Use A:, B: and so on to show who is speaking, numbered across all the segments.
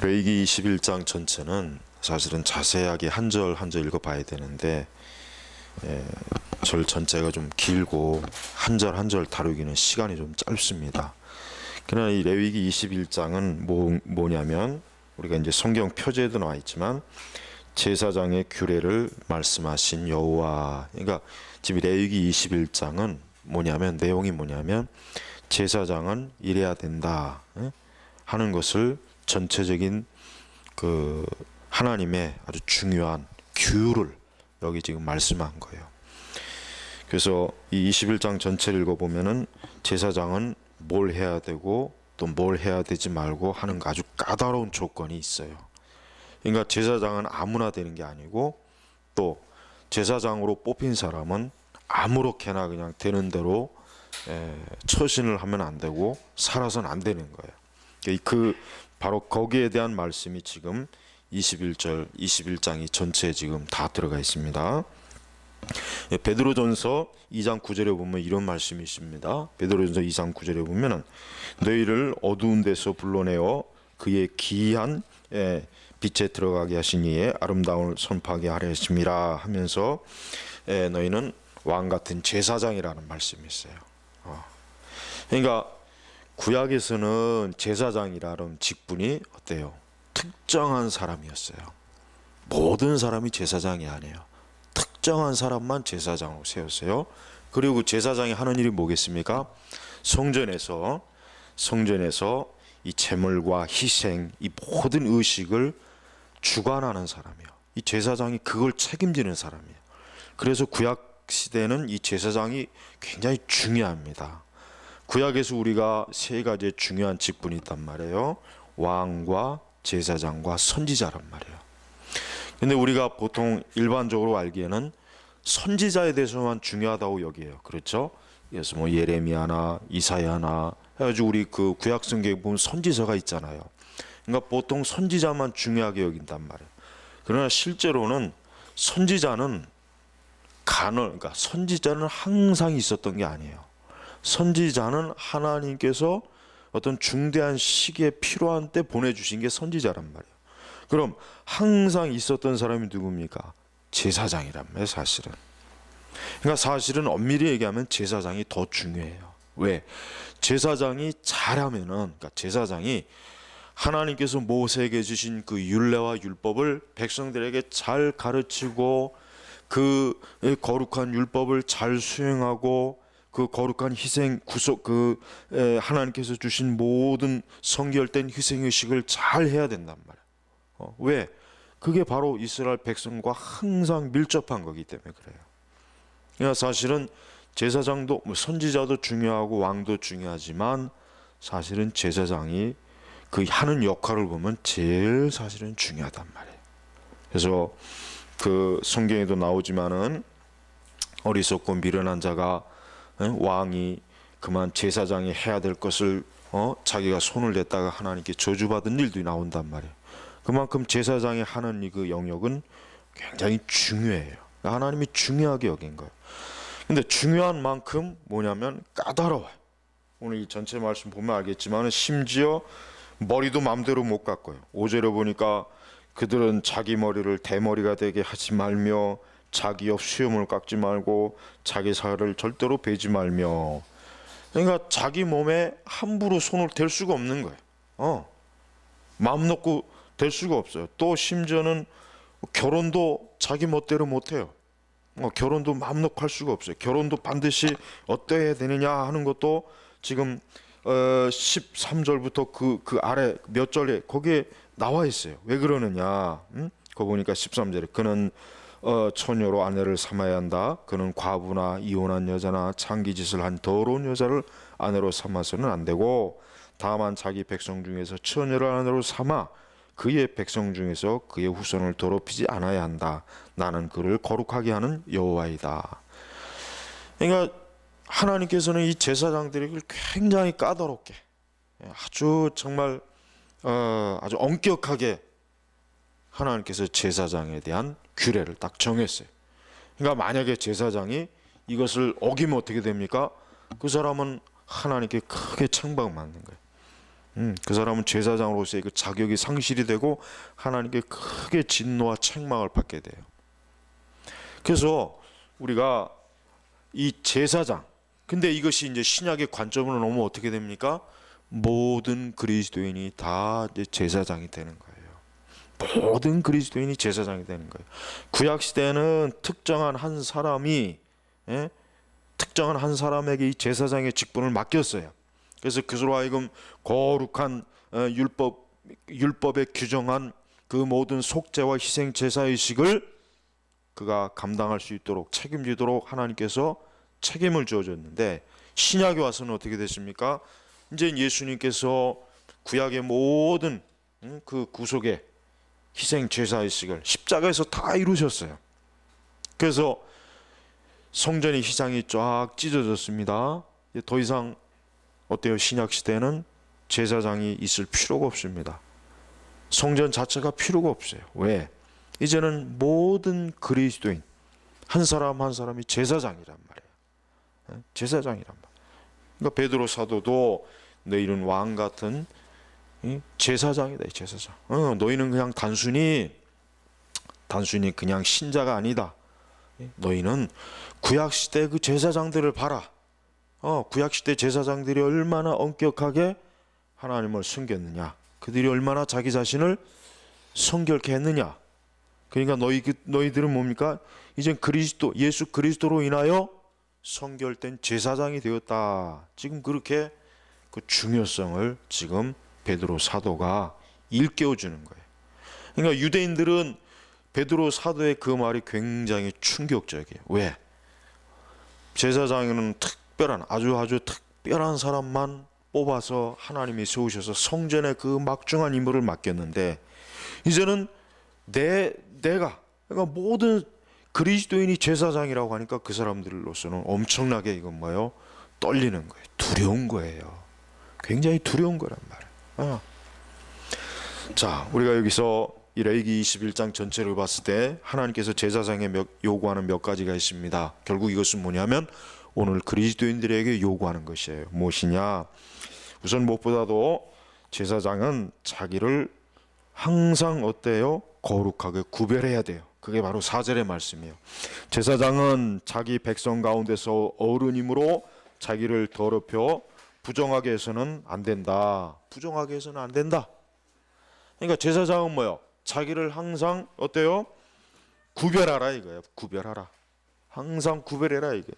A: 레위기 21장 전체는 사실은 자세하게 한 절 한 절 읽어봐야 되는데 절 전체가 좀 길고 한 절 한 절 다루기는 시간이 좀 짧습니다. 그러나 이 레위기 21장은 뭐냐면 우리가 이제 성경 표제에도 나와 있지만 제사장의 규례를 말씀하신 여호와. 그러니까 지금 레위기 21장은 뭐냐면 내용이 뭐냐면 제사장은 이래야 된다 하는 것을 전체적인 그 하나님의 아주 중요한 규율을 여기 지금 말씀한 거예요. 그래서 이 21장 전체를 읽어보면은 제사장은 뭘 해야 되고 또 뭘 해야 되지 말고 하는 아주 까다로운 조건이 있어요. 그러니까 제사장은 아무나 되는 게 아니고 또 제사장으로 뽑힌 사람은 아무렇게나 그냥 되는 대로 처신을 하면 안 되고 살아서는 안 되는 거예요. 바로 거기에 대한 말씀이 지금 21절, 21장이 전체에 지금 다 들어가 있습니다. 베드로전서 2장 9절에 보면 이런 말씀이 있습니다. 베드로전서 2장 9절에 보면은 너희를 어두운 데서 불러내어 그의 기이한 빛에 들어가게 하신 이의 아름다움을 선포하게 하려 했습니다 하면서 너희는 왕 같은 제사장이라는 말씀이 있어요. 그러니까 구약에서는 제사장이라는 직분이 어때요? 특정한 사람이었어요. 모든 사람이 제사장이 아니에요. 특정한 사람만 제사장으로 세웠어요. 그리고 제사장이 하는 일이 뭐겠습니까? 성전에서 이 제물과 희생, 이 모든 의식을 주관하는 사람이에요. 이 제사장이 그걸 책임지는 사람이에요. 그래서 구약 시대는 이 제사장이 굉장히 중요합니다. 구약에서 우리가 세 가지의 중요한 직분이 있단 말이에요. 왕과 제사장과 선지자란 말이에요. 근데 우리가 보통 일반적으로 알기에는 선지자에 대해서만 중요하다고 여겨요. 그렇죠? 그래서 뭐 예레미야나 이사야나 해가지고 우리 그 구약 성경에 보면 선지자가 있잖아요. 그러니까 보통 선지자만 중요하게 여긴단 말이에요. 그러나 실제로는 선지자는 그러니까 선지자는 항상 있었던 게 아니에요. 선지자는 하나님께서 어떤 중대한 시기에 필요한 때 보내주신 게 선지자란 말이에요. 그럼 항상 있었던 사람이 누굽니까? 제사장이란 말이에요, 사실은. 그러니까 사실은 엄밀히 얘기하면 제사장이 더 중요해요. 왜? 제사장이 잘하면은, 그러니까 제사장이 하나님께서 모세에게 주신 그 율례와 율법을 백성들에게 잘 가르치고 그 거룩한 율법을 잘 수행하고 그 거룩한 희생 구속 하나님께서 주신 모든 성결된 희생의식을 잘 해야 된단 말이에요. 왜? 그게 바로 이스라엘 백성과 항상 밀접한 거기 때문에 그래요. 그러니까 사실은 제사장도 선지자도 중요하고 왕도 중요하지만 사실은 제사장이 그 하는 역할을 보면 제일 사실은 중요하단 말이에요. 그래서 그 성경에도 나오지만은 어리석고 미련한 자가 왕이 그만 제사장이 해야 될 것을 자기가 손을 댔다가 하나님께 저주받은 일도 나온단 말이에요. 그만큼 제사장이 하는 그 영역은 굉장히 중요해요. 하나님이 중요하게 여긴 거예요. 근데 중요한 만큼 뭐냐면 까다로워요. 오늘 이 전체 말씀 보면 알겠지만 심지어 머리도 마음대로 못 깎고요. 5절에 보니까 그들은 자기 머리를 대머리가 되게 하지 말며 자기 옆 수염을 깎지 말고 자기 살을 절대로 베지 말며. 그러니까 자기 몸에 함부로 손을 댈 수가 없는 거예요. 마음 놓고 댈 수가 없어요. 또 심지어는 결혼도 자기 멋대로 못해요. 결혼도 마음 놓고 할 수가 없어요. 결혼도 반드시 어떠해야 되느냐 하는 것도 지금 13절부터 그 아래 몇 절에 거기에 나와 있어요. 왜 그러느냐? 그거 보니까 13절에 그는 처녀로 아내를 삼아야 한다. 그는 과부나 이혼한 여자나 창기짓을 한 더러운 여자를 아내로 삼아서는 안 되고 다만 자기 백성 중에서 처녀를 아내로 삼아 그의 백성 중에서 그의 후손을 더럽히지 않아야 한다. 나는 그를 거룩하게 하는 여호와이다. 그러니까 하나님께서는 이 제사장들에게 굉장히 까다롭게 아주 정말 아주 엄격하게 하나님께서 제사장에 대한 규례를 딱 정했어요. 그러니까 만약에 제사장이 이것을 어기면 어떻게 됩니까? 그 사람은 하나님께 크게 책망받는 거예요. 그 사람은 제사장으로서의 그 자격이 상실이 되고 하나님께 크게 진노와 책망을 받게 돼요. 그래서 우리가 이 제사장, 근데 이것이 이제 신약의 관점으로 놓으면 어떻게 됩니까? 모든 그리스도인이 다 이제 제사장이 되는 거예요. 모든 그리스도인이 제사장이 되는 거예요. 구약 시대에는 특정한 한 사람이, 특정한 한 사람에게 이 제사장의 직분을 맡겼어요. 그래서 그로 하여금 거룩한 율법에 규정한 그 모든 속죄와 희생 제사 의식을 그가 감당할 수 있도록 책임지도록 하나님께서 책임을 주어줬는데, 신약에 와서는 어떻게 됐습니까? 이제 예수님께서 구약의 모든 그 구속의 희생 제사 의식을 십자가에서 다 이루셨어요. 그래서 성전의 휘장이 쫙 찢어졌습니다. 더 이상 어때요? 신약 시대는 제사장이 있을 필요가 없습니다. 성전 자체가 필요가 없어요. 왜? 이제는 모든 그리스도인 한 사람 한 사람이 제사장이란 말이에요. 제사장이란 말. 그러니까 베드로 사도도 너희는 왕 같은 제사장이다. 제사장. 너희는 그냥 단순히 그냥 신자가 아니다. 너희는 구약 시대 그 제사장들을 봐라. 구약 시대 제사장들이 얼마나 엄격하게 하나님을 섬겼느냐. 그들이 얼마나 자기 자신을 성결케 했느냐. 그러니까 너희들은 뭡니까? 이젠 예수 그리스도로 인하여 성결된 제사장이 되었다. 지금 그렇게 그 중요성을 지금 베드로 사도가 일깨워 주는 거예요. 그러니까 유대인들은 베드로 사도의 그 말이 굉장히 충격적이에요. 왜? 제사장은 아주 특별한 사람만 뽑아서 하나님이 세우셔서 성전의 그 막중한 임무를 맡겼는데, 이제는 내가 그러니까 모든 그리스도인이 제사장이라고 하니까 그 사람들로서는 엄청나게 이건 뭐예요? 떨리는 거예요. 두려운 거예요. 굉장히 두려운 거란 말이에요. 자, 우리가 여기서 이 레위기 21장 전체를 봤을 때 하나님께서 제사장에 요구하는 몇 가지가 있습니다. 결국 이것은 뭐냐면 오늘 그리스도인들에게 요구하는 것이에요. 무엇이냐? 우선 무엇보다도 제사장은 자기를 항상 어때요? 거룩하게 구별해야 돼요. 그게 바로 4절의 말씀이에요. 제사장은 자기 백성 가운데서 어른이므로 자기를 더럽혀 부정하게 해서는 안 된다. 부정하게 해서는 안 된다. 그러니까 제사장은 뭐요? 자기를 항상 어때요? 구별하라 이거예요. 구별하라. 항상 구별해라 이게.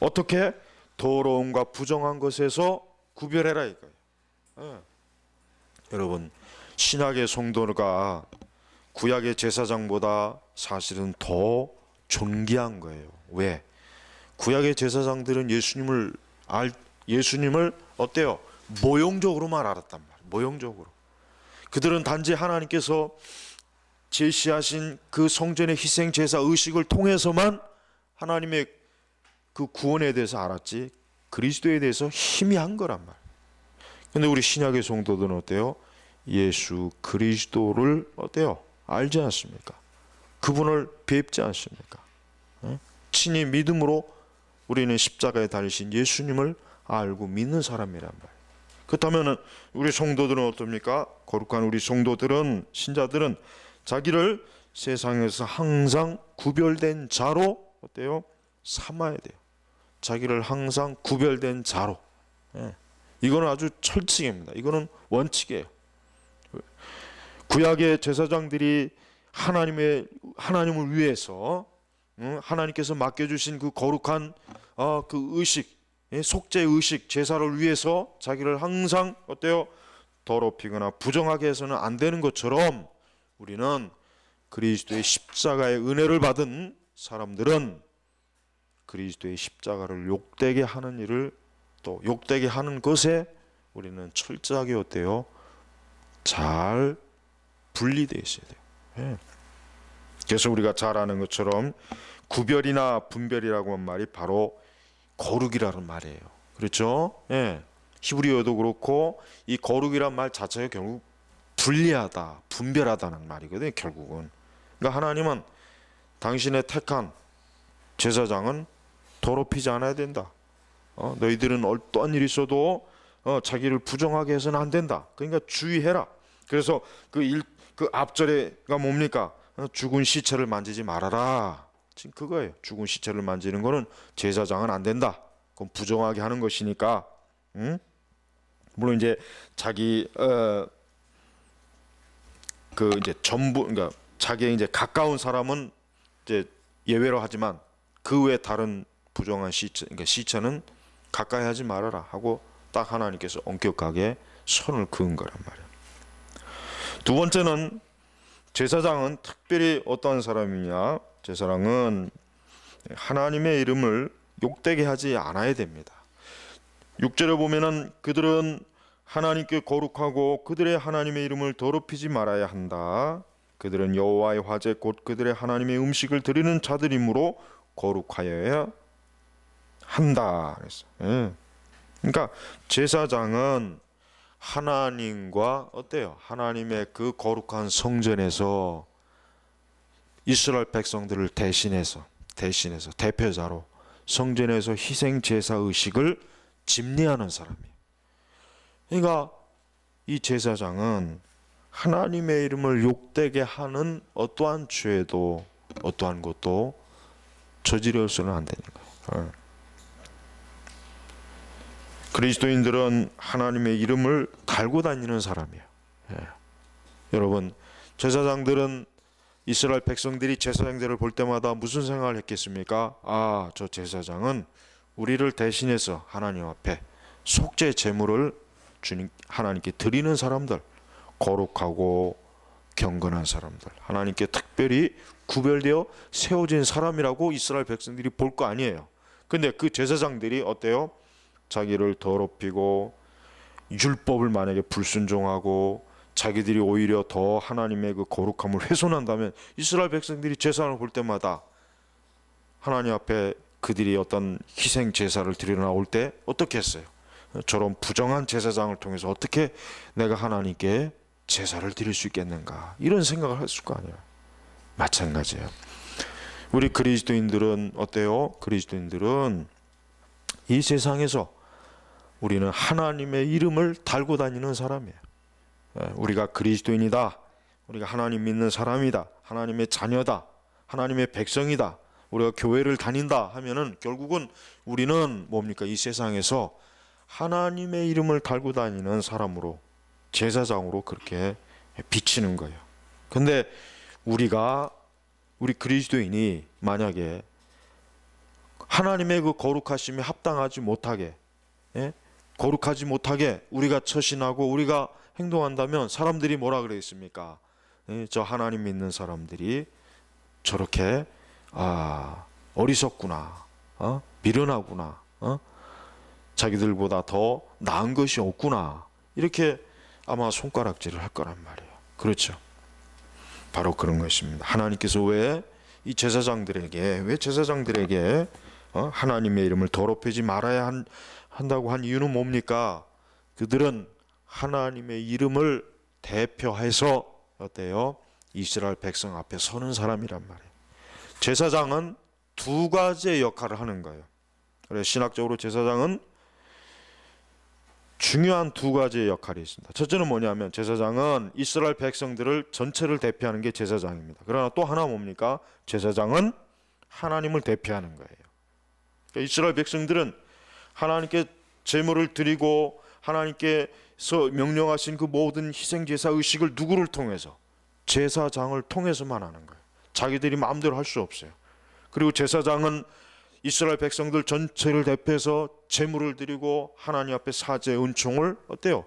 A: 어떻게? 더러움과 부정한 것에서 구별해라 이거예요. 여러분, 신약의 성도가 구약의 제사장보다 사실은 더 존귀한 거예요. 왜? 구약의 제사장들은 예수님을 어때요? 모형적으로만 알았단 말이에요. 모형적으로. 그들은 단지 하나님께서 제시하신 그 성전의 희생 제사 의식을 통해서만 하나님의 그 구원에 대해서 알았지 그리스도에 대해서 희미한 거란 말이에요. 근데 우리 신약의 성도들은 어때요? 예수 그리스도를 어때요? 알지 않습니까? 그분을 뵙지 않습니까? 친히 믿음으로 우리는 십자가에 달리신 예수님을 알고 믿는 사람이란 말이에요. 그렇다면 우리 성도들은 어떻습니까? 거룩한 우리 성도들은, 신자들은 자기를 세상에서 항상 구별된 자로 어때요? 삼아야 돼요. 자기를 항상 구별된 자로. 이거는 아주 철칙입니다. 이거는 원칙이에요. 구약의 제사장들이 하나님을 위해서 하나님께서 맡겨주신 그 거룩한 그 의식, 속죄 의식, 제사를 위해서 자기를 항상 어때요? 더럽히거나 부정하게 해서는 안 되는 것처럼 우리는 그리스도의 십자가의 은혜를 받은 사람들은 그리스도의 십자가를 욕되게 하는 일을, 또 욕되게 하는 것에 우리는 철저하게 어때요? 잘 분리되어 있어야 돼요. 그래서 우리가 잘 아는 것처럼 구별이나 분별이라고 하는 말이 바로 거룩이라는 말이에요. 그렇죠? 히브리어도 그렇고 이 거룩이란 말 자체가 결국 분리하다, 분별하다는 말이거든요. 결국은. 그러니까 하나님은 당신의 택한 제사장은 더럽히지 않아야 된다. 너희들은 어떠한 일이 있어도 자기를 부정하게 해서는 안 된다. 그러니까 주의해라. 그래서 그 앞절에가 뭡니까? 죽은 시체를 만지지 말아라. 지금 그거예요. 죽은 시체를 만지는 거는 제사장은 안 된다. 그건 부정하게 하는 것이니까. 응? 물론 이제 자기 그 이제 전부 그러니까 자기의 이제 가까운 사람은 이제 예외로 하지만 그 외 다른 부정한 시체 그러니까 시체는 가까이 하지 말아라 하고 딱 하나님께서 엄격하게 선을 그은 거란 말이에요. 두 번째는 제사장은 특별히 어떠한 사람이냐? 제사장은 하나님의 이름을 욕되게 하지 않아야 됩니다. 6절에 보면은 그들은 하나님께 거룩하고 그들의 하나님의 이름을 더럽히지 말아야 한다. 그들은 여호와의 화제 곧 그들의 하나님의 음식을 드리는 자들이므로 거룩하여야 한다. 그랬어. 예. 그러니까 제사장은 하나님과 어때요? 하나님의 그 거룩한 성전에서 이스라엘 백성들을 대신해서 대표자로 성전에서 희생 제사 의식을 집례하는 사람이에요. 그러니까 이 제사장은 하나님의 이름을 욕되게 하는 어떠한 죄도 어떠한 것도 저지르서는 안 되는 거예요. 그리스도인들은 하나님의 이름을 달고 다니는 사람이에요. 여러분, 제사장들은 이스라엘 백성들이 제사장들을 볼 때마다 무슨 생각을 했겠습니까? 아, 저 제사장은 우리를 대신해서 하나님 앞에 속죄 제물을 주님 하나님께 드리는 사람들, 거룩하고 경건한 사람들, 하나님께 특별히 구별되어 세워진 사람이라고 이스라엘 백성들이 볼 거 아니에요. 근데 그 제사장들이 어때요? 자기를 더럽히고 율법을 만약에 불순종하고 자기들이 오히려 더 하나님의 그 거룩함을 훼손한다면 이스라엘 백성들이 제사를 볼 때마다 하나님 앞에 그들이 어떤 희생 제사를 드리러 나올 때 어떻게 했어요? 저런 부정한 제사장을 통해서 어떻게 내가 하나님께 제사를 드릴 수 있겠는가, 이런 생각을 했을 거 아니에요. 마찬가지예요. 우리 그리스도인들은 어때요? 그리스도인들은 이 세상에서 우리는 하나님의 이름을 달고 다니는 사람이에요. 우리가 그리스도인이다, 우리가 하나님 믿는 사람이다, 하나님의 자녀다, 하나님의 백성이다, 우리가 교회를 다닌다 하면은 결국은 우리는 뭡니까? 이 세상에서 하나님의 이름을 달고 다니는 사람으로, 제사장으로 그렇게 비치는 거예요. 근데 우리 그리스도인이 만약에 하나님의 그 거룩하심에 합당하지 못하게, 거룩하지 못하게 우리가 처신하고 우리가 행동한다면 사람들이 뭐라 그러겠습니까? 저 하나님 믿는 사람들이 저렇게 어리석구나, 미련하구나, 자기들보다 더 나은 것이 없구나, 이렇게 아마 손가락질을 할 거란 말이에요. 그렇죠? 바로 그런 것입니다. 하나님께서 왜 제사장들에게 하나님의 이름을 더럽히지 말아야 한다고 한 이유는 뭡니까? 그들은 하나님의 이름을 대표해서 어때요? 이스라엘 백성 앞에 서는 사람이란 말이에요. 제사장은 두 가지의 역할을 하는 거예요. 그래서 신학적으로 제사장은 중요한 두 가지의 역할이 있습니다. 첫째는 뭐냐면 제사장은 이스라엘 백성들을 전체를 대표하는 게 제사장입니다. 그러나 또 하나 뭡니까? 제사장은 하나님을 대표하는 거예요. 그러니까 이스라엘 백성들은 하나님께 제물을 드리고 하나님께서 명령하신 그 모든 희생제사 의식을 누구를 통해서? 제사장을 통해서만 하는 거예요. 자기들이 마음대로 할 수 없어요. 그리고 제사장은 이스라엘 백성들 전체를 대표해서 제물을 드리고 하나님 앞에 사죄 은총을 어때요?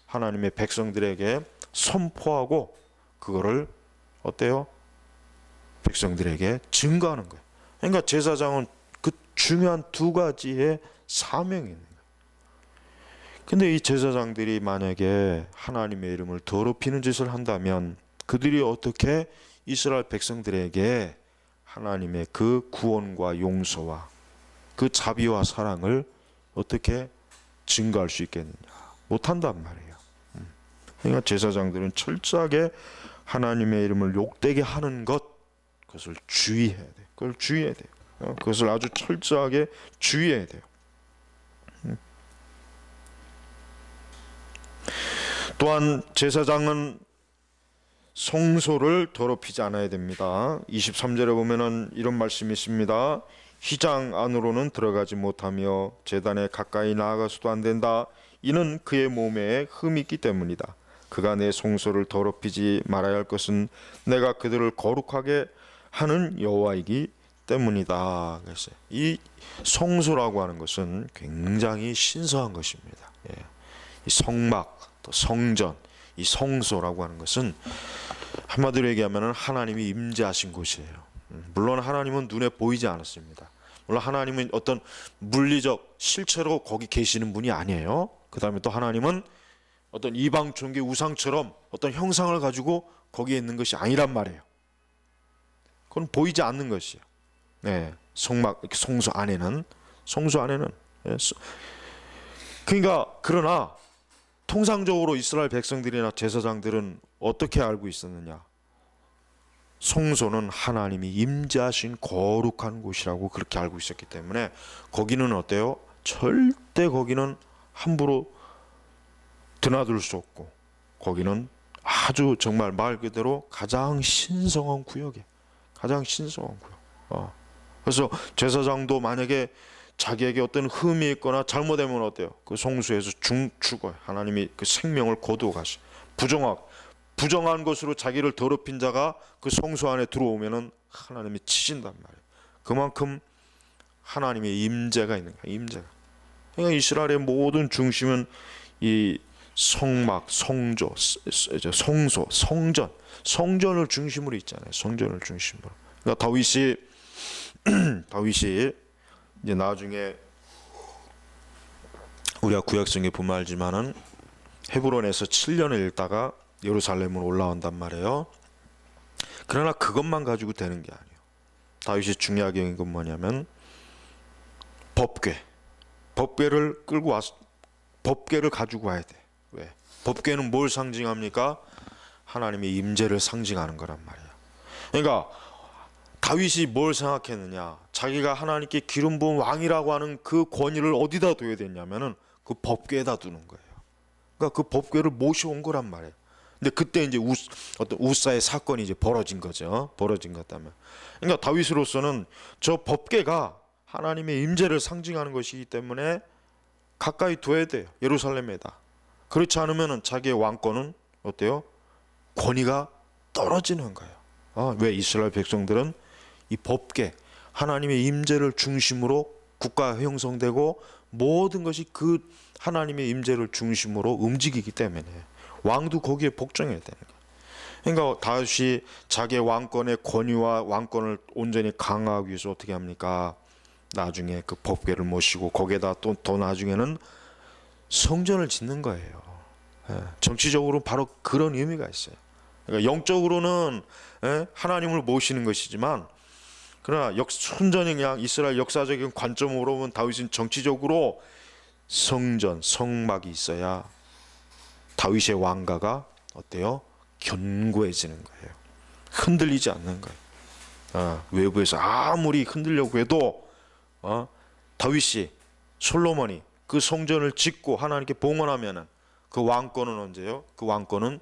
A: 하나님의 백성들에게 선포하고 그거를 어때요? 백성들에게 증거하는 거예요. 그러니까 제사장은 그 중요한 두 가지의 사명이 있는 거예요. 근데 이 제사장들이 만약에 하나님의 이름을 더럽히는 짓을 한다면 그들이 어떻게 이스라엘 백성들에게 하나님의 그 구원과 용서와 그 자비와 사랑을 어떻게 증거할 수 있겠느냐? 못한단 말이에요. 그러니까 제사장들은 철저하게 하나님의 이름을 욕되게 하는 그것을 주의해야 돼요. 그걸 주의해야 돼요. 그것을 아주 철저하게 주의해야 돼요. 또한 제사장은 성소를 더럽히지 않아야 됩니다. 23절에 보면은 이런 말씀이 있습니다. 휘장 안으로는 들어가지 못하며 제단에 가까이 나아가서도 안 된다. 이는 그의 몸에 흠이 있기 때문이다. 그가 내 성소를 더럽히지 말아야 할 것은 내가 그들을 거룩하게 하는 여호와이기 때문이다. 그래서 이 성소라고 하는 것은 굉장히 신성한 것입니다. 이 성막, 또 성전, 이 성소라고 하는 것은 한마디로 얘기하면 하나님이 임재하신 곳이에요. 물론 하나님은 눈에 보이지 않았습니다. 물론 하나님은 어떤 물리적 실체로 거기 계시는 분이 아니에요. 그 다음에 또 하나님은 어떤 이방 종교 우상처럼 어떤 형상을 가지고 거기에 있는 것이 아니란 말이에요. 그건 보이지 않는 것이에요. 성막, 성소 안에는 그러니까 그러나 통상적으로 이스라엘 백성들이나 제사장들은 어떻게 알고 있었느냐? 성소는 하나님이 임재하신 거룩한 곳이라고 그렇게 알고 있었기 때문에 거기는 어때요? 절대 거기는 함부로 드나들 수 없고 거기는 아주 정말 말 그대로 가장 신성한 구역이에요. 가장 신성한 구역. 그래서 제사장도 만약에 자기에게 어떤 흠이 있거나 잘못되면 어때요? 그 성소에서 죽어요. 하나님이 그 생명을 거두어 가시. 부정한 것으로 자기를 더럽힌 자가 그 성소 안에 들어오면은 하나님이 치신단 말이에요. 그만큼 하나님의 임재가 있는 거예요. 임재가. 그러니까 이스라엘의 모든 중심은 이 성막, 성소, 성전, 성전을 중심으로 있잖아요. 성전을 중심으로. 그러니까 다윗이 이제 나중에 우리가 구약성에 보면 알지만은 헤브론에서 7년을 있다가 예루살렘으로 올라온단 말이에요. 그러나 그것만 가지고 되는 게 아니에요. 다윗이 중요하게 여긴 건 뭐냐면 법궤를 끌고 와서 법궤를 가지고 와야 돼. 왜? 법궤는 뭘 상징합니까? 하나님의 임재를 상징하는 거란 말이에요. 그러니까 다윗이 뭘 생각했느냐? 자기가 하나님께 기름 부은 왕이라고 하는 그 권위를 어디다 둬야 되냐면은 그 법궤에다 두는 거예요. 그러니까 그 법궤를 모셔온 거란 말이에요. 근데 그때 이제 어떤 우사의 사건이 이제 벌어진 거죠. 벌어진 것 때문에. 그러니까 다윗으로서는 저 법궤가 하나님의 임재를 상징하는 것이기 때문에 가까이 둬야 돼요. 예루살렘에다. 그렇지 않으면은 자기의 왕권은 어때요? 권위가 떨어지는 거예요. 왜 이스라엘 백성들은 이 법궤, 하나님의 임재를 중심으로 국가가 형성되고 모든 것이 그 하나님의 임재를 중심으로 움직이기 때문에 왕도 거기에 복종해야 되는 거예요. 그러니까 다윗이 자기의 왕권의 권위와 왕권을 온전히 강화하기 위해서 어떻게 합니까? 나중에 그 법궤를 모시고 거기에다 또 나중에는 성전을 짓는 거예요. 정치적으로 바로 그런 의미가 있어요. 그러니까 영적으로는 하나님을 모시는 것이지만 그러나 순전히 그냥 이스라엘 역사적인 관점으로 보면 다윗은 정치적으로 성전, 성막이 있어야 다윗의 왕가가 어때요? 견고해지는 거예요. 흔들리지 않는 거예요. 외부에서 아무리 흔들려고 해도 다윗이 솔로몬이 그 성전을 짓고 하나님께 봉헌하면은 그 왕권은 언제요? 그 왕권은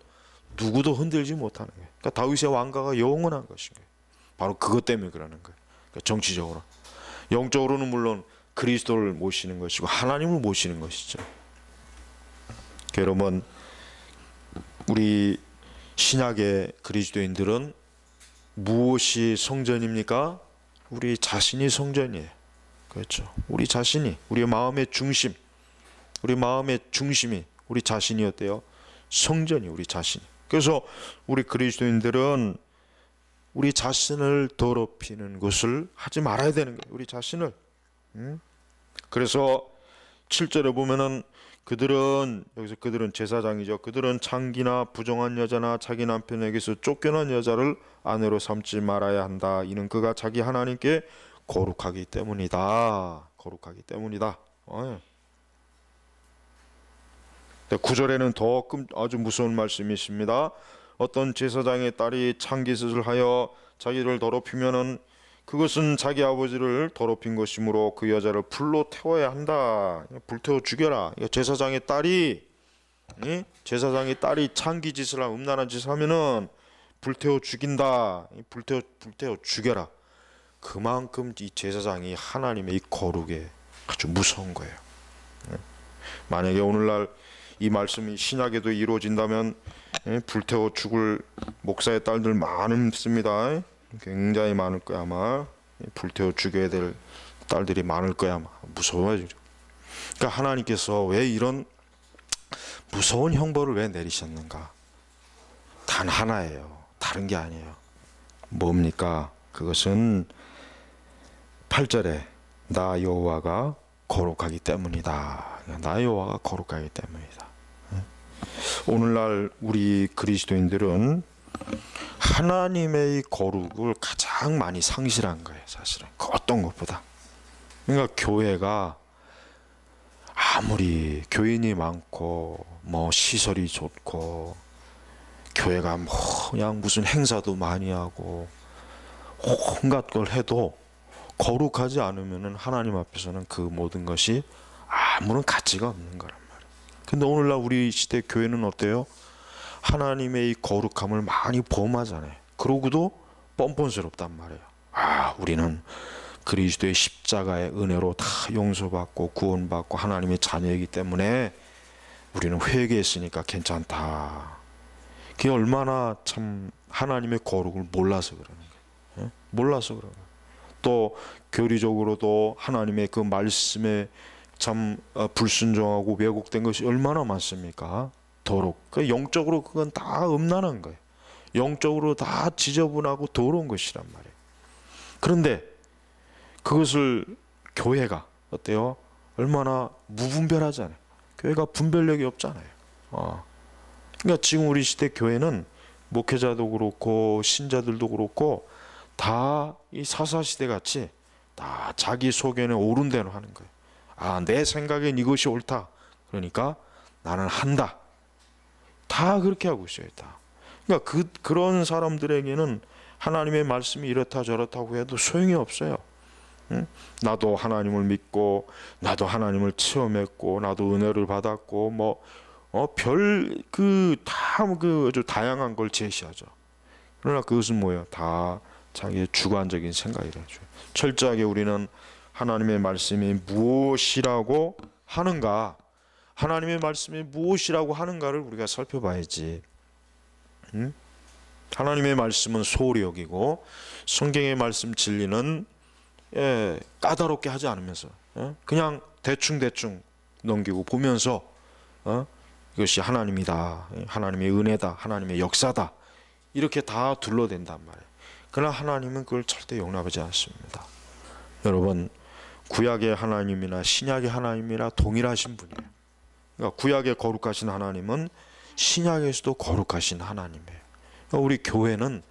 A: 누구도 흔들지 못하는 거예요. 그러니까 다윗의 왕가가 영원한 것인 거예요. 바로 그것 때문에 그러는 거예요. 그러니까 정치적으로, 영적으로는 물론 그리스도를 모시는 것이고 하나님을 모시는 것이죠. 여러분, 우리 신약의 그리스도인들은 무엇이 성전입니까? 우리 자신이 성전이에요. 그렇죠. 우리 자신이, 우리 마음의 중심, 우리 마음의 중심이 우리 자신이었대요. 성전이 우리 자신이. 그래서 우리 그리스도인들은 우리 자신을 더럽히는 것을 하지 말아야 되는 거예요. 우리 자신을. 그래서 7절에 보면은 그들은 제사장이죠. 그들은 창기나 부정한 여자나 자기 남편에게서 쫓겨난 여자를 아내로 삼지 말아야 한다. 이는 그가 자기 하나님께 거룩하기 때문이다. 거룩하기 때문이다. 9절에는 더 아주 무서운 말씀이 있습니다. 어떤 제사장의 딸이 창기짓을 하여 자기를 더럽히면은 그것은 자기 아버지를 더럽힌 것이므로 그 여자를 불로 태워야 한다. 불태워 죽여라. 제사장의 딸이 제사장이 딸이 창기 짓을 하고 음란한 짓을 하면은 불태워 죽인다. 불태워 죽여라. 그만큼 이 제사장이 하나님의 이 거룩에 아주 무서운 거예요. 만약에 오늘날 이 말씀이 신약에도 이루어진다면 불태워 죽을 목사의 딸들 많습니다. 굉장히 많을 거야 아마. 불태워 죽여야 될 딸들이 많을 거야 아마. 무서워요. 그러니까 하나님께서 왜 이런 무서운 형벌을 왜 내리셨는가? 단 하나예요. 다른 게 아니에요. 뭡니까? 그것은 8절에 나 여호와가 거룩하기 때문이다. 나 여호와가 거룩하기 때문이다. 오늘날 우리 그리스도인들은 하나님의 거룩을 가장 많이 상실한 거예요. 사실은 그 어떤 것보다. 그러니까 교회가 아무리 교인이 많고 뭐 시설이 좋고 교회가 뭐 그냥 무슨 행사도 많이 하고 온갖 걸 해도 거룩하지 않으면은 하나님 앞에서는 그 모든 것이 아무런 가치가 없는 거란 말이에요. 근데 오늘날 우리 시대 교회는 어때요? 하나님의 이 거룩함을 많이 범하잖아요. 그러고도 뻔뻔스럽단 말이에요. 우리는 그리스도의 십자가의 은혜로 다 용서받고 구원받고 하나님의 자녀이기 때문에 우리는 회개했으니까 괜찮다. 그게 얼마나 참 하나님의 거룩을 몰라서 그러는 거예요. 몰라서 그러는 거예요. 또 교리적으로도 하나님의 그 말씀에 참 불순종하고 왜곡된 것이 얼마나 많습니까? 그 영적으로 그건 다 음란한 거예요. 영적으로 다 지저분하고 더러운 것이란 말이에요. 그런데 그것을 교회가 어때요? 얼마나 무분별하잖아요. 교회가 분별력이 없잖아요. 그러니까 지금 우리 시대 교회는 목회자도 그렇고 신자들도 그렇고 다 이 사사시대 같이 다 자기 소견에 옳은 대로 하는 거예요. 내 생각엔 이것이 옳다. 그러니까 나는 한다. 다 그렇게 하고 있어요. 다. 그러니까 그런 사람들에게는 하나님의 말씀이 이렇다 저렇다고 해도 소용이 없어요. 나도 하나님을 믿고 나도 하나님을 체험했고 나도 은혜를 받았고 아주 다양한 걸 제시하죠. 그러나 그것은 뭐예요? 다 자기의 주관적인 생각이라죠. 철저하게 우리는 하나님의 말씀이 무엇이라고 하는가, 하나님의 말씀이 무엇이라고 하는가를 우리가 살펴봐야지. 하나님의 말씀은 소홀히 여기고 성경의 말씀 진리는 까다롭게 하지 않으면서 그냥 대충 넘기고 보면서 이것이 하나님이다, 하나님의 은혜다, 하나님의 역사다, 이렇게 다 둘러댄단 말이에요. 그러나 하나님은 그걸 절대 용납하지 않습니다. 여러분, 구약의 하나님이나 신약의 하나님이나 동일하신 분이에요. 그러니까 구약의 거룩하신 하나님은 신약에서도 거룩하신 하나님이에요. 그러니까 우리 교회는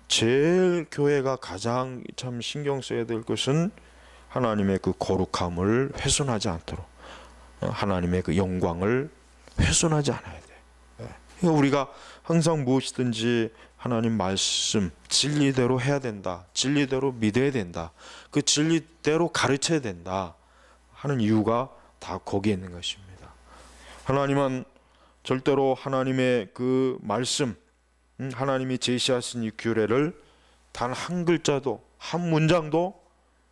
A: 제일 교회가 가장 참 신경 써야 될 것은 하나님의 그 거룩함을 훼손하지 않도록, 하나님의 그 영광을 훼손하지 않아야 돼. 그러니까 우리가 항상 무엇이든지 하나님 말씀 진리대로 해야 된다, 진리대로 믿어야 된다, 그 진리대로 가르쳐야 된다 하는 이유가 다 거기에 있는 것입니다. 하나님은 절대로 하나님의 그 말씀, 하나님이 제시하신 이 규례를 단 한 글자도 한 문장도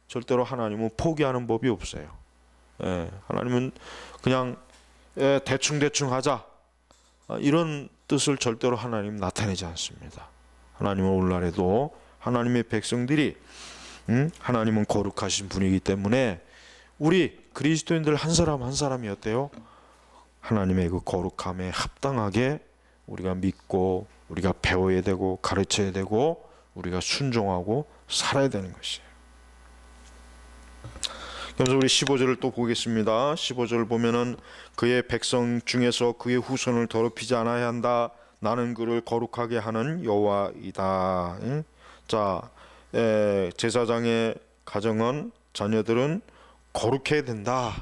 A: 절대로 하나님은 포기하는 법이 없어요. 하나님은 그냥 대충 하자 이런 뜻을 절대로 하나님 나타내지 않습니다. 하나님은 오늘날에도 하나님의 백성들이 하나님은 거룩하신 분이기 때문에 우리 그리스도인들 한 사람 한 사람이 어때요? 하나님의 그 거룩함에 합당하게 우리가 믿고 우리가 배워야 되고 가르쳐야 되고 우리가 순종하고 살아야 되는 것이에요. 그래서 우리 15절을 또 보겠습니다. 15절 보면은 그의 백성 중에서 그의 후손을 더럽히지 않아야 한다. 나는 그를 거룩하게 하는 여호와이다. 자, 제사장의 가정은 자녀들은 거룩해야 된다.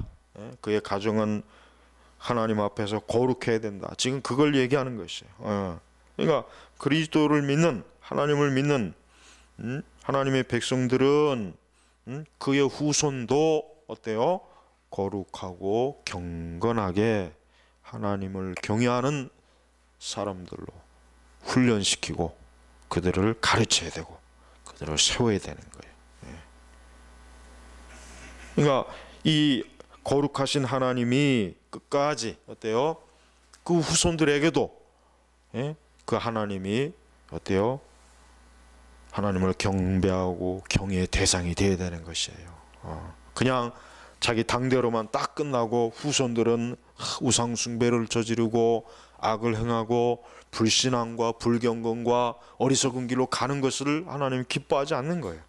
A: 그의 가정은 하나님 앞에서 거룩해야 된다. 지금 그걸 얘기하는 것이에요. 그러니까 그리스도를 믿는, 하나님을 믿는 하나님의 백성들은 그의 후손도 어때요? 거룩하고 경건하게 하나님을 경외하는 사람들로 훈련시키고 그들을 가르쳐야 되고 그들을 세워야 되는 거예요. 그러니까 이 거룩하신 하나님이 끝까지 어때요? 그 후손들에게도 그 하나님이 어때요? 하나님을 경배하고 경외의 대상이 되어야 되는 것이에요. 그냥 자기 당대로만 딱 끝나고 후손들은 우상 숭배를 저지르고 악을 행하고 불신앙과 불경건과 어리석은 길로 가는 것을 하나님이 기뻐하지 않는 거예요.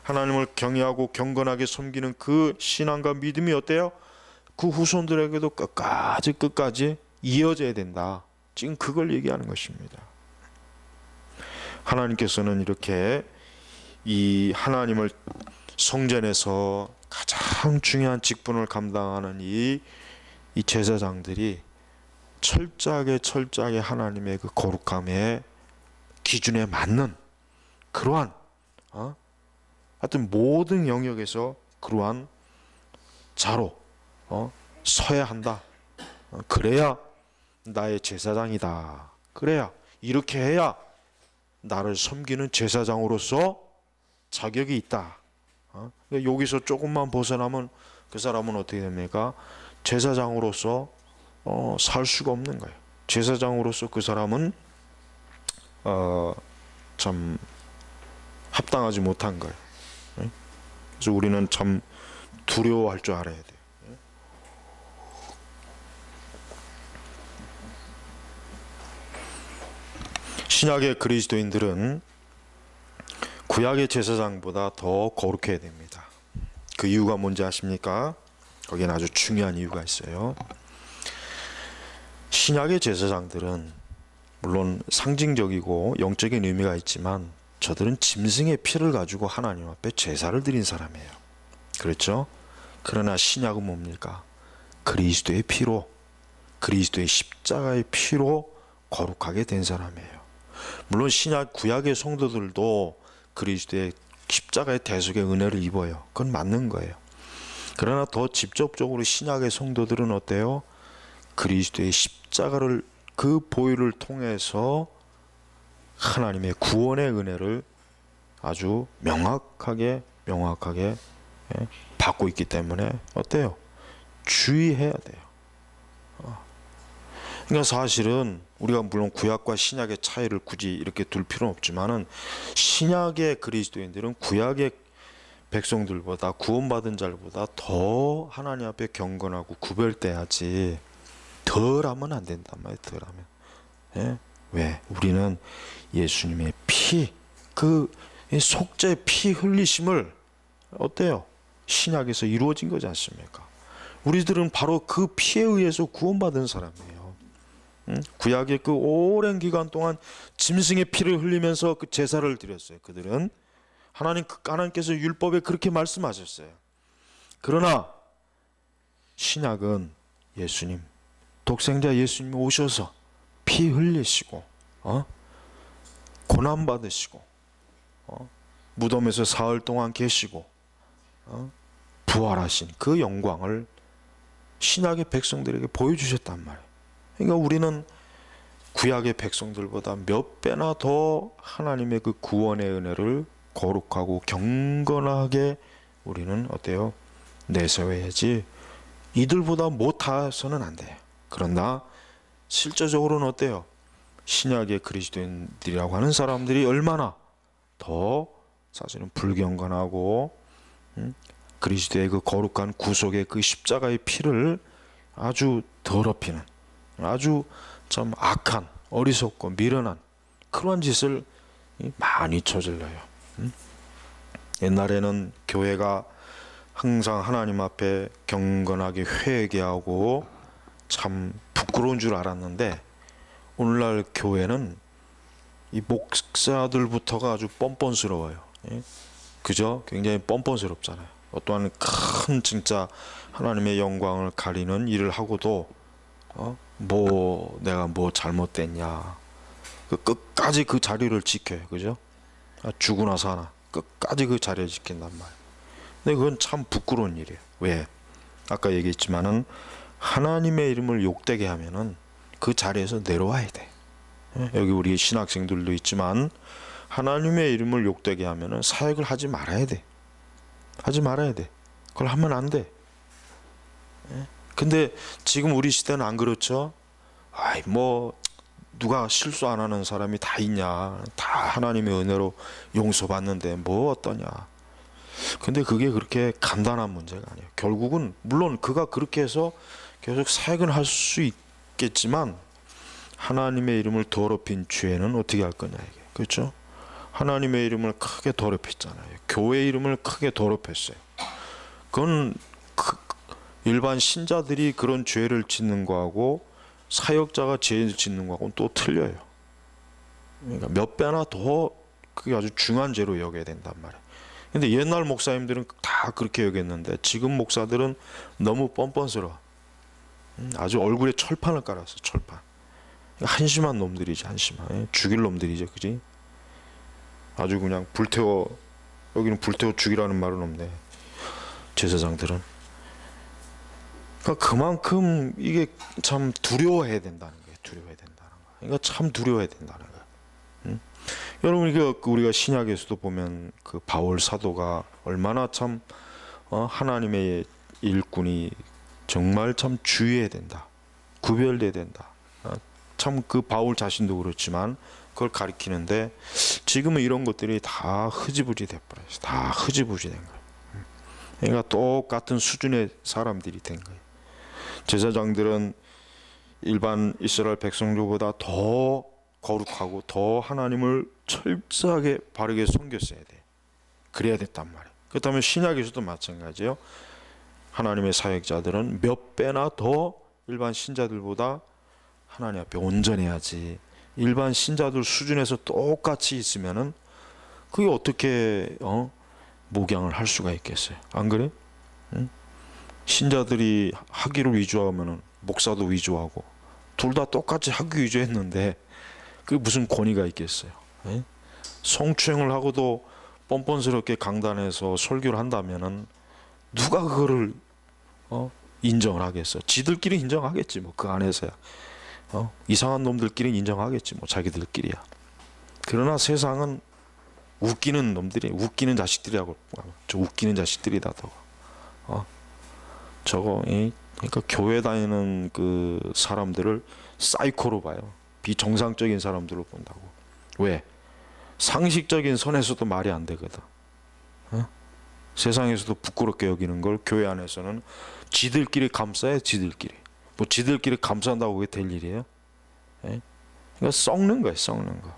A: 하나님을 경외하고 경건하게 섬기는 그 신앙과 믿음이 어때요? 그 후손들에게도 끝까지 이어져야 된다. 지금 그걸 얘기하는 것입니다. 하나님께서는 이렇게 이 하나님을 성전에서 가장 중요한 직분을 감당하는 이 제사장들이 철저하게 하나님의 그 거룩함의 기준에 맞는 그러한 하여튼 모든 영역에서 그러한 자로 서야 한다. 그래야 나의 제사장이다. 그래야 이렇게 해야 나를 섬기는 제사장으로서 자격이 있다. 여기서 조금만 벗어나면 그 사람은 어떻게 됩니까? 제사장으로서 살 수가 없는 거예요. 제사장으로서 그 사람은 참 합당하지 못한 거예요. 그래서 우리는 참 두려워할 줄 알아야 돼요. 신약의 그리스도인들은 구약의 제사장보다 더 거룩해야 됩니다. 그 이유가 뭔지 아십니까? 거기는 아주 중요한 이유가 있어요. 신약의 제사장들은 물론 상징적이고 영적인 의미가 있지만 저들은 짐승의 피를 가지고 하나님 앞에 제사를 드린 사람이에요. 그렇죠? 그러나 신약은 뭡니까? 그리스도의 피로, 그리스도의 십자가의 피로 거룩하게 된 사람이에요. 물론 신약 구약의 성도들도 그리스도의 십자가의 대속의 은혜를 입어요. 그건 맞는 거예요. 그러나 더 직접적으로 신약의 성도들은 어때요? 그리스도의 십자가를 그 보혈을 통해서 하나님의 구원의 은혜를 아주 명확하게 받고 있기 때문에 어때요? 주의해야 돼요. 그러니까 사실은 우리가 물론 구약과 신약의 차이를 굳이 이렇게 둘 필요는 없지만은 신약의 그리스도인들은 구약의 백성들보다 구원받은 자들보다 더 하나님 앞에 경건하고 구별돼야지 덜하면 안 된단 말이에요. 덜하면. 왜? 우리는 예수님의 피, 그 속죄 피 흘리심을 어때요? 신약에서 이루어진 거지 않습니까? 우리들은 바로 그 피에 의해서 구원받은 사람이에요. 구약의 그 오랜 기간 동안 짐승의 피를 흘리면서 그 제사를 드렸어요. 그들은 하나님께서 율법에 그렇게 말씀하셨어요. 그러나 신약은 예수님, 독생자 예수님이 오셔서 피 흘리시고 고난 받으시고 무덤에서 사흘 동안 계시고 부활하신 그 영광을 신약의 백성들에게 보여주셨단 말이에요. 그러니까 우리는 구약의 백성들보다 몇 배나 더 하나님의 그 구원의 은혜를 거룩하고 경건하게 우리는 어때요? 내세워야지 이들보다 못해서는 안 돼요. 그러나 실제적으로는 어때요? 신약의 그리스도인들이라고 하는 사람들이 얼마나 더 사실은 불경건하고 그리스도의 그 거룩한 구속의 그 십자가의 피를 아주 더럽히는 아주 참 악한 어리석고 미련한 그러한 짓을 많이 저질러요. 옛날에는 교회가 항상 하나님 앞에 경건하게 회개하고 참 부끄러운 줄 알았는데 오늘날 교회는 이 목사들부터가 아주 뻔뻔스러워요. 그죠? 굉장히 뻔뻔스럽잖아요. 어떠한 큰 진짜 하나님의 영광을 가리는 일을 하고도 내가 뭐 잘못됐냐 그 끝까지 그 자리를 지켜요. 그죠? 죽으나 사나 끝까지 그 자리를 지킨단 말이에요. 근데 그건 참 부끄러운 일이에요. 왜? 아까 얘기했지만은 하나님의 이름을 욕되게 하면은 그 자리에서 내려와야 돼. 여기 우리 신학생들도 있지만 하나님의 이름을 욕되게 하면은 사역을 하지 말아야 돼. 하지 말아야 돼. 그걸 하면 안 돼. 근데 지금 우리 시대는 안 그렇죠? 아이 뭐 누가 실수 안 하는 사람이 다 있냐? 다 하나님의 은혜로 용서받는데 뭐 어떠냐? 근데 그게 그렇게 간단한 문제가 아니에요. 결국은 물론 그가 그렇게 해서 계속 사역은 할 수 있겠지만 하나님의 이름을 더럽힌 죄는 어떻게 할 거냐 이게. 그렇죠? 하나님의 이름을 크게 더럽혔잖아요. 교회 이름을 크게 더럽혔어요. 그건 일반 신자들이 그런 죄를 짓는 거하고 사역자가 죄를 짓는 거하고는 또 틀려요. 그러니까 몇 배나 더 그게 아주 중한 죄로 여겨야 된단 말이에요. 근데 옛날 목사님들은 다 그렇게 여겼는데 지금 목사들은 너무 뻔뻔스러워. 아주 얼굴에 철판을 깔았어. 철판. 한심한 놈들이지. 한심한. 죽일 놈들이지. 그지? 아주 그냥 불태워, 여기는 불태워 죽이라는 말은 없네. 제사장들은. 그러니까 그만큼 이게 참 두려워해야 된다는 거예요. 두려워해야 된다는 거예요. 그러니까 참 두려워해야 된다는 거예요. 여러분 우리가 신약에서도 보면 그 바울 사도가 얼마나 참 하나님의 일꾼이 정말 참 주의해야 된다. 구별돼야 된다. 참 그 바울 자신도 그렇지만 그걸 가리키는데 지금은 이런 것들이 다 흐지부지 돼버렸어요. 다 흐지부지 된 거예요. 그러니까 똑같은 수준의 사람들이 된 거예요. 제사장들은 일반 이스라엘 백성들보다 더 거룩하고 더 하나님을 철저하게 바르게 섬겼어야 돼. 그래야 됐단 말이에요. 그렇다면 신약에서도 마찬가지예요. 하나님의 사역자들은 몇 배나 더 일반 신자들보다 하나님 앞에 온전해야지. 일반 신자들 수준에서 똑같이 있으면은 그게 어떻게 목양을 할 수가 있겠어요? 안 그래? 응? 신자들이 학위를 위조하면은 목사도 위조하고 둘 다 똑같이 학위 위조했는데 그게 무슨 권위가 있겠어요? 에? 성추행을 하고도 뻔뻔스럽게 강단에서 설교를 한다면은 누가 그거를 인정을 하겠어? 지들끼리 인정하겠지 뭐 그 안에서야. 이상한 놈들끼리 인정하겠지 뭐 자기들끼리야. 그러나 세상은 웃기는 놈들이 웃기는 자식들이라고. 저 웃기는 자식들이다 더. 저거 그러니까 교회 다니는 그 사람들을 사이코로 봐요. 비정상적인 사람들로 본다고. 왜? 상식적인 선에서도 말이 안 되거든. 세상에서도 부끄럽게 여기는 걸 교회 안에서는 지들끼리 감싸요. 지들끼리. 뭐 지들끼리 감싼다고 그게 될 일이에요? 그러니까 썩는 거예요. 썩는 거.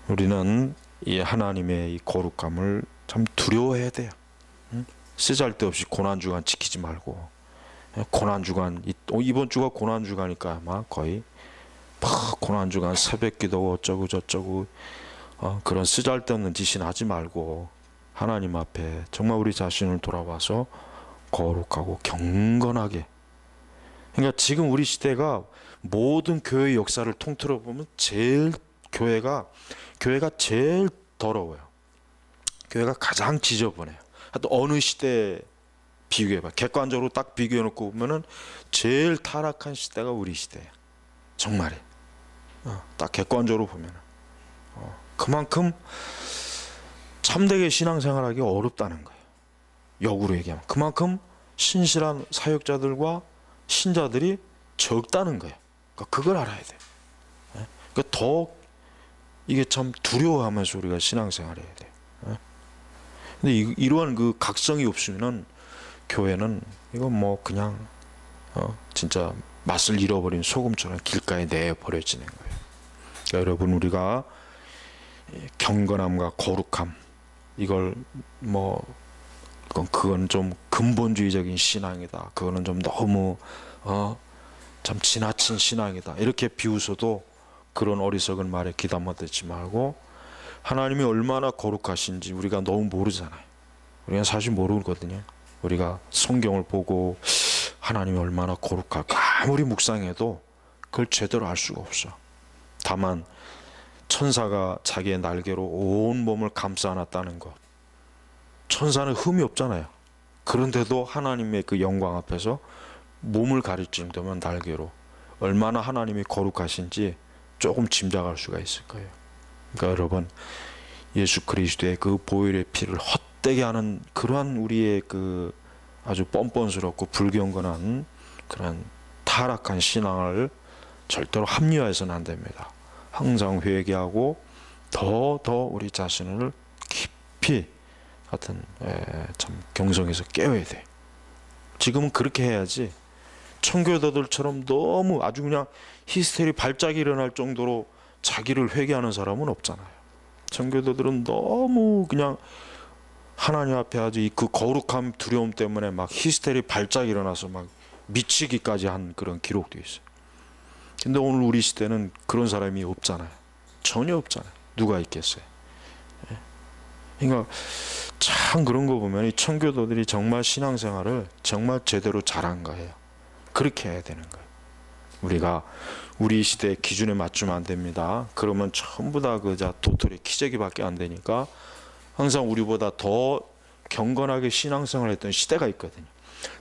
A: 우리는 이 하나님의 이 거룩함을 참 두려워해야 돼요. 쓰잘데없이 고난주간 지키지 말고. 고난주간 이번 주가 고난주간이니까 아마 거의 고난주간 새벽기도 어쩌고 저쩌고 그런 쓰잘데없는 짓이나 하지 말고 하나님 앞에 정말 우리 자신을 돌아봐서 거룩하고 경건하게. 그러니까 지금 우리 시대가 모든 교회 역사를 통틀어 보면 제일 교회가 제일 더러워요. 교회가 가장 지저분해요. 하여튼 어느 시대 비교해봐. 객관적으로 딱 비교해놓고 보면은 제일 타락한 시대가 우리 시대야. 정말이. 딱 객관적으로 보면은 그만큼 참되게 신앙생활하기 어렵다는 거예요. 역으로 얘기하면 그만큼 신실한 사역자들과 신자들이 적다는 거예요. 그러니까 그걸 알아야 돼. 그러니까 더 이게 참 두려워하면서 우리가 신앙생활해야 돼. 근데 이러한 그 각성이 없으면은 교회는 이건 뭐 그냥 진짜 맛을 잃어버린 소금처럼 길가에 내버려지는 거예요. 그러니까 여러분 우리가 경건함과 거룩함 이걸 뭐 그건 좀 근본주의적인 신앙이다. 그거는 좀 너무 참 지나친 신앙이다. 이렇게 비웃어도 그런 어리석은 말에 귀담아 듣지 말고 하나님이 얼마나 거룩하신지 우리가 너무 모르잖아요. 우리가 사실 모르거든요. 우리가 성경을 보고 하나님이 얼마나 거룩할까 아무리 묵상해도 그걸 제대로 알 수가 없어. 다만 천사가 자기의 날개로 온 몸을 감싸 안았다는 것. 천사는 흠이 없잖아요. 그런데도 하나님의 그 영광 앞에서 몸을 가릴 정도면 날개로 얼마나 하나님이 거룩하신지 조금 짐작할 수가 있을 거예요. 그러니까 여러분, 예수 그리스도의 그 보혈의 피를 헛되게 하는 그러한 우리의 그 아주 뻔뻔스럽고 불경건한 그런 타락한 신앙을 절대로 합리화해서는 안 됩니다. 항상 회개하고 더 우리 자신을 깊이 하여튼 참 경성에서 깨워야 돼. 지금은 그렇게 해야지 청교도들처럼 너무 아주 그냥 히스테리 발작이 일어날 정도로 자기를 회개하는 사람은 없잖아요. 청교도들은 너무 그냥 하나님 앞에 아주 그 거룩함 두려움 때문에 막 히스테리 발작이 일어나서 막 미치기까지 한 그런 기록도 있어요. 근데 오늘 우리 시대는 그런 사람이 없잖아요. 전혀 없잖아요. 누가 있겠어요. 그러니까 참 그런 거 보면 이 청교도들이 정말 신앙생활을 정말 제대로 잘한 거예요. 그렇게 해야 되는 거예요. 우리가 우리 시대의 기준에 맞추면 안 됩니다. 그러면 전부 다 그자 도토리 키재기밖에 안 되니까 항상 우리보다 더 경건하게 신앙생활을 했던 시대가 있거든요.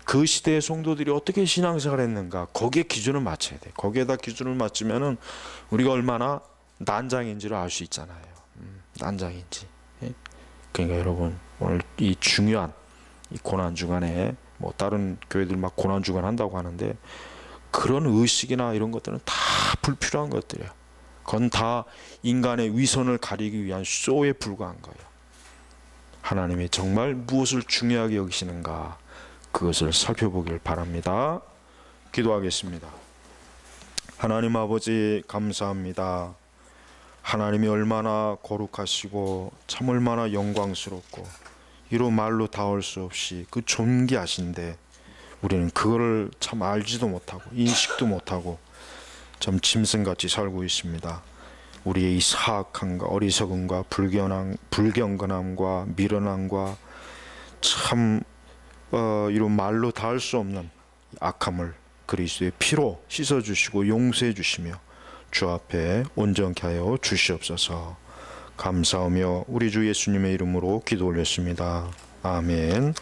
A: 그 시대의 성도들이 어떻게 신앙생활을 했는가, 거기에 기준을 맞춰야 돼. 거기에다 기준을 맞추면은 우리가 얼마나 난장인지를 알 수 있잖아요. 난장인지. 그러니까 여러분, 오늘 이 중요한 이 고난 주간에 뭐 다른 교회들 막 고난 주간 한다고 하는데 그런 의식이나 이런 것들은 다 불필요한 것들이야. 그건 다 인간의 위선을 가리기 위한 쇼에 불과한 거예요. 하나님이 정말 무엇을 중요하게 여기시는가, 그것을 살펴보길 바랍니다. 기도하겠습니다. 하나님 아버지, 감사합니다. 하나님이 얼마나 거룩하시고 참 얼마나 영광스럽고 이로 말로 닿을 수 없이 그 존귀하신데 우리는 그거를 참 알지도 못하고 인식도 못하고 참 짐승같이 살고 있습니다. 우리의 이 사악함과 어리석음과 불경건함과 미련함과 참 이런 말로 닿을 수 없는 악함을 그리스도의 피로 씻어주시고 용서해 주시며 주 앞에 온전케 하여 주시옵소서. 감사하며 우리 주 예수님의 이름으로 기도 올렸습니다. 아멘.